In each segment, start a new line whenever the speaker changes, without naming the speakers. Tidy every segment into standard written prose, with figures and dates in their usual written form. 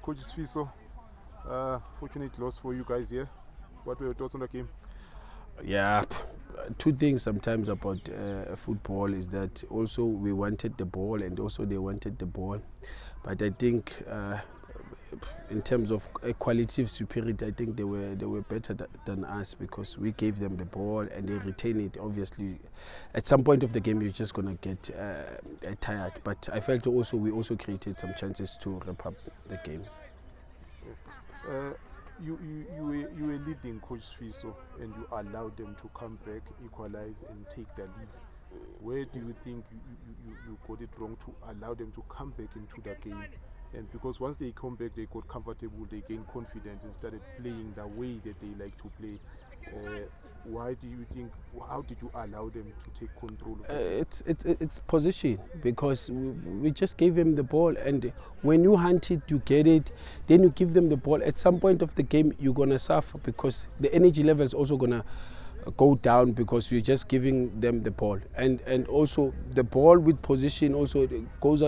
Coach Sifiso, fortunate loss for you guys here. What were your thoughts on the game?
Yeah, two things sometimes about football is that also we wanted the ball and also they wanted the ball, but I think in terms of qualitative superiority, I think they were better than us because we gave them the ball and they retain it. Obviously, at some point of the game, you're just gonna get tired. But I felt also we also created some chances to wrap up the game.
You were leading, Coach Sifiso, and you allowed them to come back, equalize, and take the lead. Where do you think you got it wrong to allow them to come back into the game? And because once they come back, they got comfortable, they gained confidence and started playing the way that they like to play. Why do you think? How did you allow them to take control of
It's position because we just gave them the ball, and when you hunt it, you get it. Then you give them the ball. At some point of the game, you're gonna suffer because the energy level is also gonna go down because you're just giving them the ball, and also the ball with position also goes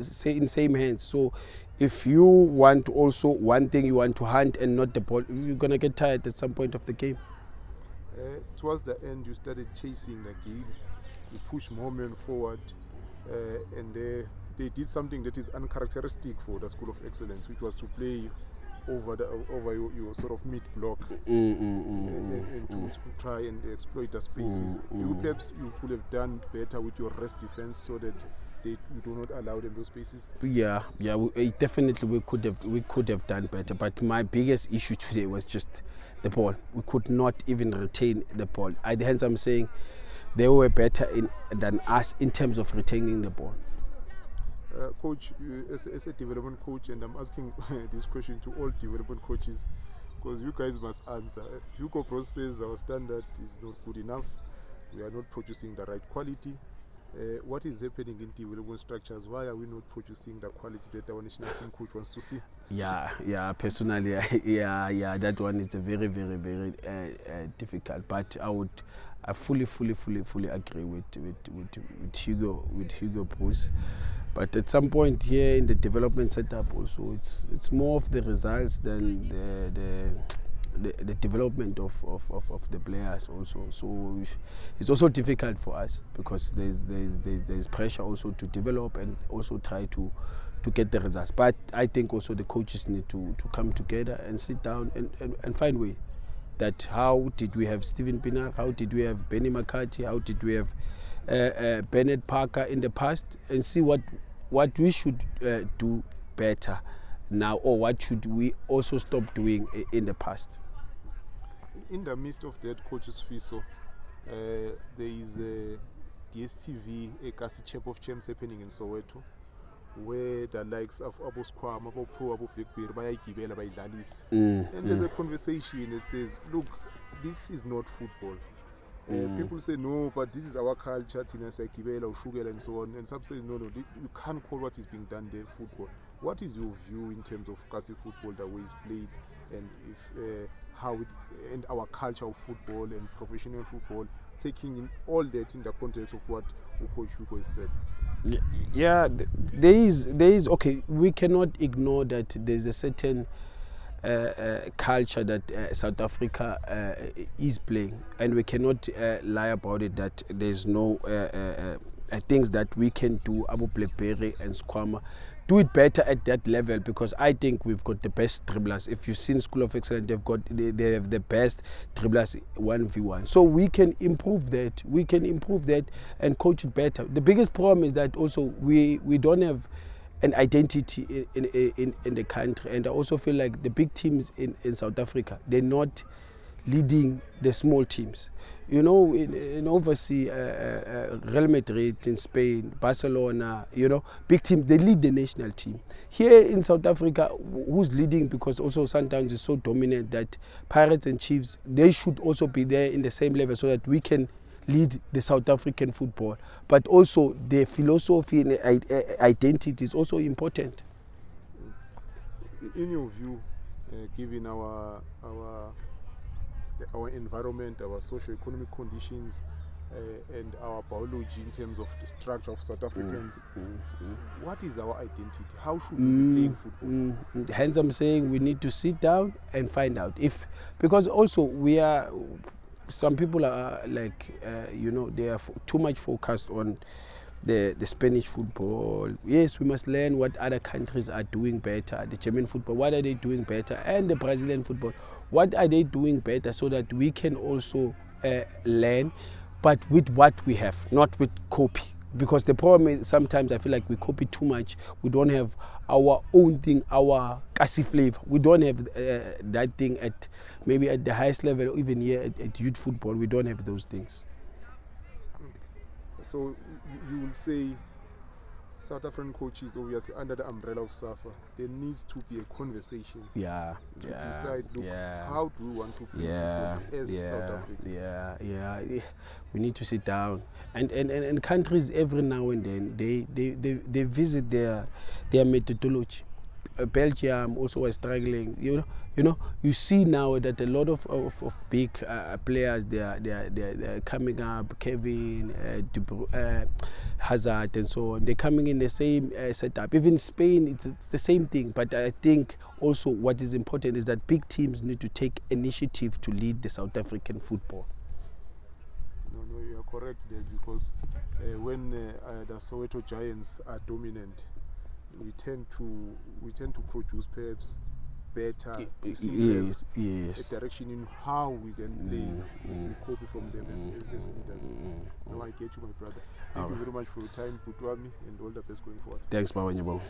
say in same hands. So if you want also one thing, you want to hunt and not the ball, you're gonna get tired at some point of the game.
Towards the end, you started chasing the game. You push more men forward, and they did something that is uncharacteristic for the School of Excellence, which was to play over your sort of mid block and to try and exploit the spaces. Perhaps you could have done better with your rest defense so that you do not allow them those spaces.
Yeah, definitely we could have done better. But my biggest issue today was just the ball. We could not even retain the ball. Hence, I'm saying they were better than us in terms of retaining the ball.
Coach, as a development coach, and I'm asking this question to all development coaches, because you guys must answer. Hugo Bros says our standard is not good enough. We are not producing the right quality. What is happening in development structures? Why are we not producing the quality that our national team coach wants to see?
Yeah. Personally, yeah. That one is a very, very, very difficult. But I fully agree with Hugo Bruce. But at some point here in the development setup, also it's more of the results than the development of the players also. So it's also difficult for us because there's pressure also to develop and also try to get the results. But I think also the coaches need to come together and sit down and find way that how did we have Stephen Pienaar, how did we have Benny McCarthy, how did we have Bernard Parker in the past, and see what we should do better now, or what should we also stop doing in the past.
In the midst of that, Coach Sifiso, there is a DSTV, a Kasi Champ of Champs happening in Soweto, where the likes of Abu Squam, Abu Pro, Abu Blackbeard, Bayagibela, Baydalis. And there's a conversation that says, look, this is not football. People say no, but this is our culture, Tinasa Kibela, Shugel, and so on. And some say no, you can't call what is being done there football. What is your view in terms of Kasi football, the way it's played, and if how it, and our culture of football and professional football, taking in all that in the context of what Coach Hugo has said?
Yeah, there is okay. We cannot ignore that there's a certain culture that South Africa is playing, and we cannot lie about it that there's no things that we can do. Abu Blackberry and Squama do it better at that level because I think we've got the best dribblers. If you've seen School of Excellence, they have the best dribblers 1v1. So we can improve that. We can improve that and coach it better. The biggest problem is that also we don't have an identity in the country, and I also feel like the big teams in South Africa, they're not leading the small teams. You know, in overseas, Real Madrid in Spain, Barcelona, you know, big teams, they lead the national team. Here in South Africa, who's leading? Because also sometimes it's so dominant that Pirates and Chiefs, they should also be there in the same level so that we can lead the South African football. But also the philosophy and identity is also important.
In your view, given our environment, our socio-economic conditions, and our biology in terms of the structure of South Africans. What is our identity? How should we be playing football?
Hence I'm saying we need to sit down and find out if, because also we are, some people are like they are too much focused on the Spanish football. Yes, we must learn what other countries are doing better. The German football, what are they doing better? And the Brazilian football, what are they doing better, so that we can also learn, but with what we have, not with copy. Because the problem is sometimes I feel like we copy too much. We don't have our own thing, our kasi flavor. We don't have that thing at maybe at the highest level, or even here at youth football. We don't have those things.
So you will say South African coaches, obviously under the umbrella of SAFA, there needs to be a conversation to decide, look, how do we want to play football as South Africa?
We need to sit down, and countries every now and then they visit their methodology. Belgium also was struggling. You see now that a lot of big players they are coming up. Kevin, Hazard, and so on. They're coming in the same setup. Even Spain, it's the same thing. But I think also what is important is that big teams need to take initiative to lead the South African football.
No, you are correct there, because when the Soweto Giants are dominant, we tend to produce perhaps better procedures, a direction in how we can play. We copy from them as leaders. No, I get you, my brother. Thank you very much for your time, Putwami, and all the best going forward.
Thanks, Bawanyabo.